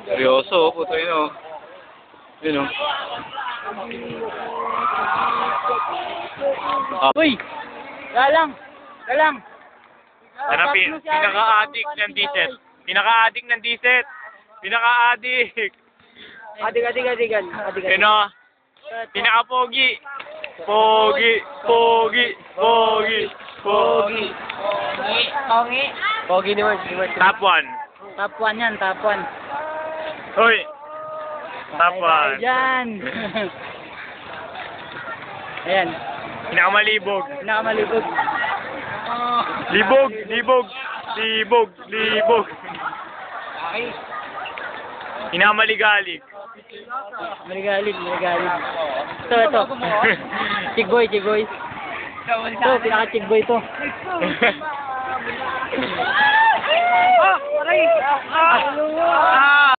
Seryoso, puto yun, oh. Yun, oh. Uy! Galang! Galang! Ano, pinaka-addict ng diset. Pinaka-addict ng diset. Pinaka-addict. Adig. Ano? Pinaka-pogi. Pogi. Pogi. Pogi. Pogi. Pogi. Pogi ni Mark. Top 1. Top 1 yan, top 1. Hoy. Top 1. Yan. Ayan. Pinakamalibog. Pinakamalibog. Libog. Libog. Libog. Libog. Pinakamaligalig. Maligalig. Ito. Chigboy. Ito, pinaka-chigboy to. Ah!